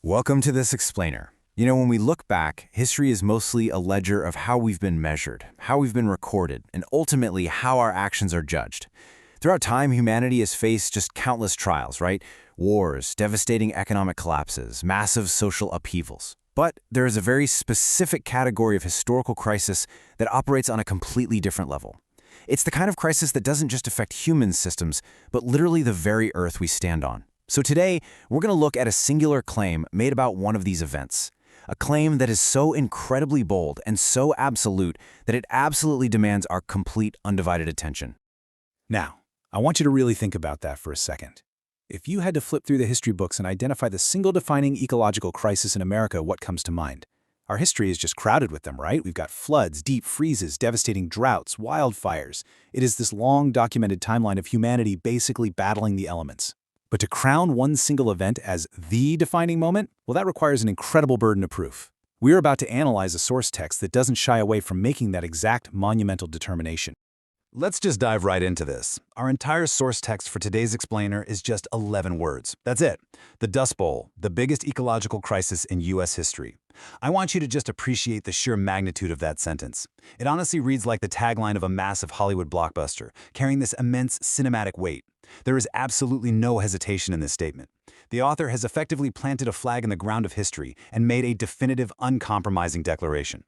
Welcome to this explainer. When we look back, history is mostly a ledger of how we've been measured, how we've been recorded, and ultimately how our actions are judged. Throughout time, humanity has faced just countless trials, right? Wars, devastating economic collapses, massive social upheavals. But there is a very specific category of historical crisis that operates on a completely different level. It's the kind of crisis that doesn't just affect human systems, but literally the very earth we stand on. So today, we're going to look at a singular claim made about one of these events. A claim that is so incredibly bold and so absolute that it absolutely demands our complete undivided attention. Now, I want you to really think about that for a second. If you had to flip through the history books and identify the single defining ecological crisis in America, what comes to mind? Our history is just crowded with them, right? We've got floods, deep freezes, devastating droughts, wildfires. It is this long documented timeline of humanity basically battling the elements. But to crown one single event as the defining moment, well, that requires an incredible burden of proof. We're about to analyze a source text that doesn't shy away from making that exact monumental determination. Let's just dive right into this. Our entire source text for today's explainer is just 11 words. That's it. The Dust Bowl, the biggest ecological crisis in U.S. history. I want you to just appreciate the sheer magnitude of that sentence. It honestly reads like the tagline of a massive Hollywood blockbuster, carrying this immense cinematic weight. There is absolutely no hesitation in this statement. The author has effectively planted a flag in the ground of history and made a definitive, uncompromising declaration.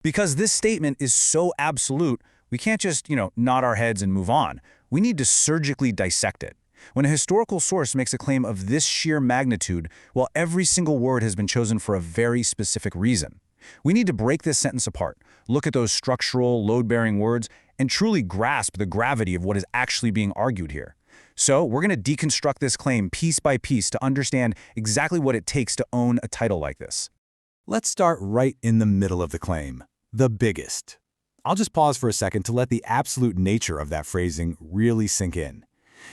Because this statement is so absolute, we can't just, nod our heads and move on. We need to surgically dissect it. When a historical source makes a claim of this sheer magnitude, well, every single word has been chosen for a very specific reason. We need to break this sentence apart, look at those structural, load-bearing words, and truly grasp the gravity of what is actually being argued here. So we're going to deconstruct this claim piece by piece to understand exactly what it takes to own a title like this. Let's start right in the middle of the claim, the biggest. I'll just pause for a second to let the absolute nature of that phrasing really sink in.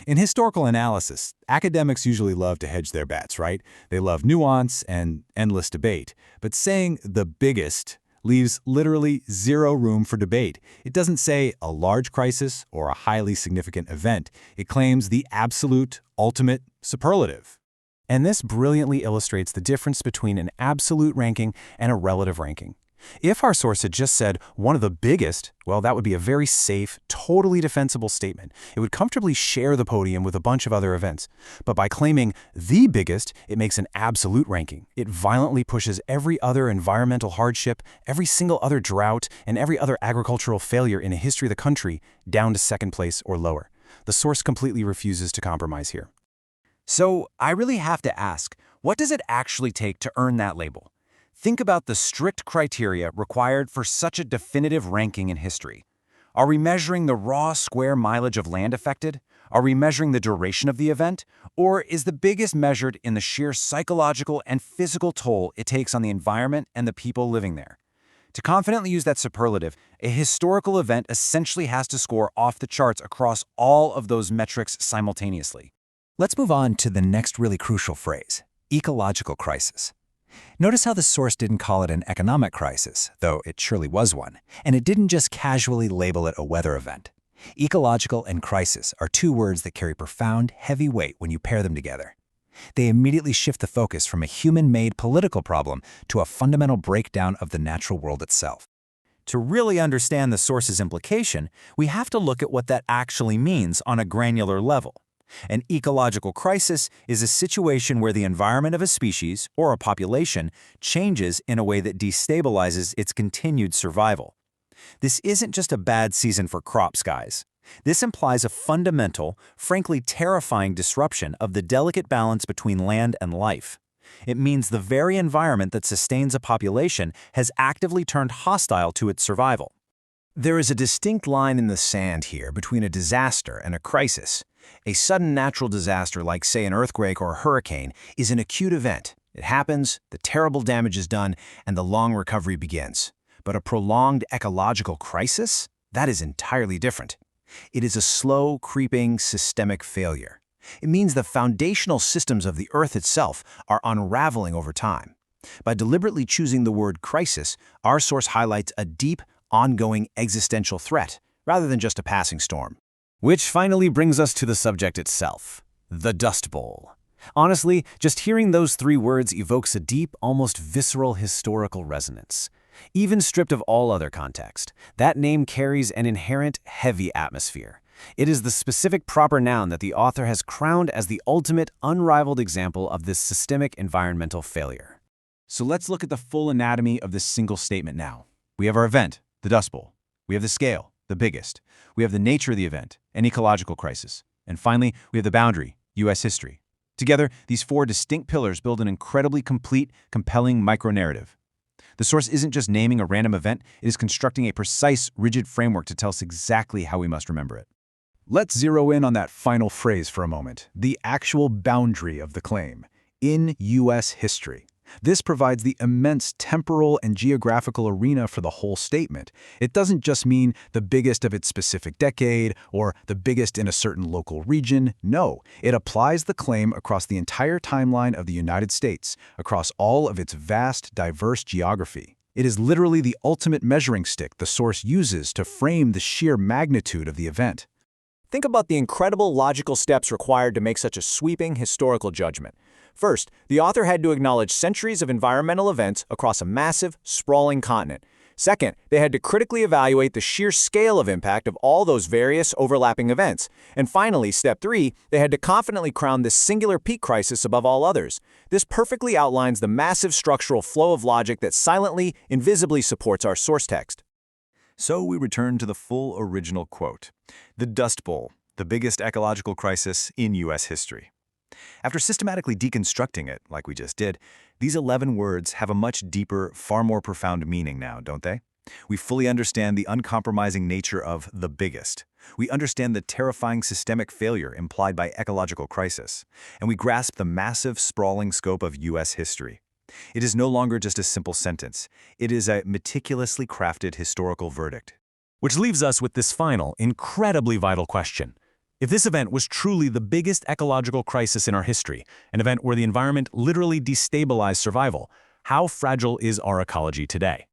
In historical analysis, academics usually love to hedge their bets, right? They love nuance and endless debate. But saying the biggest leaves literally zero room for debate. It doesn't say a large crisis or a highly significant event. It claims the absolute, ultimate superlative. And this brilliantly illustrates the difference between an absolute ranking and a relative ranking. If our source had just said one of the biggest, well, that would be a very safe, totally defensible statement. It would comfortably share the podium with a bunch of other events. But by claiming the biggest, it makes an absolute ranking. It violently pushes every other environmental hardship, every single other drought, and every other agricultural failure in the history of the country down to second place or lower. The source completely refuses to compromise here. So I really have to ask, what does it actually take to earn that label? Think about the strict criteria required for such a definitive ranking in history. Are we measuring the raw square mileage of land affected? Are we measuring the duration of the event? Or is the biggest measured in the sheer psychological and physical toll it takes on the environment and the people living there? To confidently use that superlative, a historical event essentially has to score off the charts across all of those metrics simultaneously. Let's move on to the next really crucial phrase, ecological crisis. Notice how the source didn't call it an economic crisis, though it surely was one, and it didn't just casually label it a weather event. Ecological and crisis are two words that carry profound, heavy weight when you pair them together. They immediately shift the focus from a human-made political problem to a fundamental breakdown of the natural world itself. To really understand the source's implication, we have to look at what that actually means on a granular level. An ecological crisis is a situation where the environment of a species or a population changes in a way that destabilizes its continued survival. This isn't just a bad season for crops, guys. This implies a fundamental, frankly terrifying disruption of the delicate balance between land and life. It means the very environment that sustains a population has actively turned hostile to its survival. There is a distinct line in the sand here between a disaster and a crisis. A sudden natural disaster like, say, an earthquake or a hurricane is an acute event. It happens, the terrible damage is done, and the long recovery begins. But a prolonged ecological crisis? That is entirely different. It is a slow, creeping, systemic failure. It means the foundational systems of the Earth itself are unraveling over time. By deliberately choosing the word crisis, our source highlights a deep, ongoing existential threat, rather than just a passing storm. Which finally brings us to the subject itself, the Dust Bowl. Honestly, just hearing those three words evokes a deep, almost visceral historical resonance. Even stripped of all other context, that name carries an inherent heavy atmosphere. It is the specific proper noun that the author has crowned as the ultimate, unrivaled example of this systemic environmental failure. So let's look at the full anatomy of this single statement now. We have our event, the Dust Bowl. We have the scale, the biggest. We have the nature of the event, an ecological crisis. And finally, we have the boundary, U.S. history. Together, these four distinct pillars build an incredibly complete, compelling micro-narrative. The source isn't just naming a random event, it is constructing a precise, rigid framework to tell us exactly how we must remember it. Let's zero in on that final phrase for a moment, the actual boundary of the claim, in U.S. history. This provides the immense temporal and geographical arena for the whole statement. It doesn't just mean the biggest of its specific decade or the biggest in a certain local region. No, it applies the claim across the entire timeline of the United States, across all of its vast, diverse geography. It is literally the ultimate measuring stick the source uses to frame the sheer magnitude of the event. Think about the incredible logical steps required to make such a sweeping historical judgment. First, the author had to acknowledge centuries of environmental events across a massive, sprawling continent. Second, they had to critically evaluate the sheer scale of impact of all those various overlapping events. And finally, step 3, they had to confidently crown this singular peak crisis above all others. This perfectly outlines the massive structural flow of logic that silently, invisibly supports our source text. So we return to the full original quote. The Dust Bowl, the biggest ecological crisis in U.S. history. After systematically deconstructing it, like we just did, these 11 words have a much deeper, far more profound meaning now, don't they? We fully understand the uncompromising nature of the biggest. We understand the terrifying systemic failure implied by ecological crisis. And we grasp the massive, sprawling scope of U.S. history. It is no longer just a simple sentence. It is a meticulously crafted historical verdict. Which leaves us with this final, incredibly vital question. If this event was truly the biggest ecological crisis in our history, an event where the environment literally destabilized survival, how fragile is our ecology today?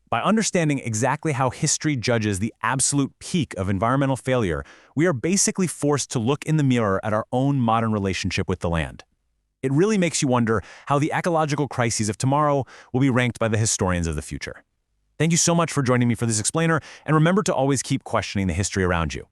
By understanding exactly how history judges the absolute peak of environmental failure, we are basically forced to look in the mirror at our own modern relationship with the land. It really makes you wonder how the ecological crises of tomorrow will be ranked by the historians of the future. Thank you so much for joining me for this explainer, and remember to always keep questioning the history around you.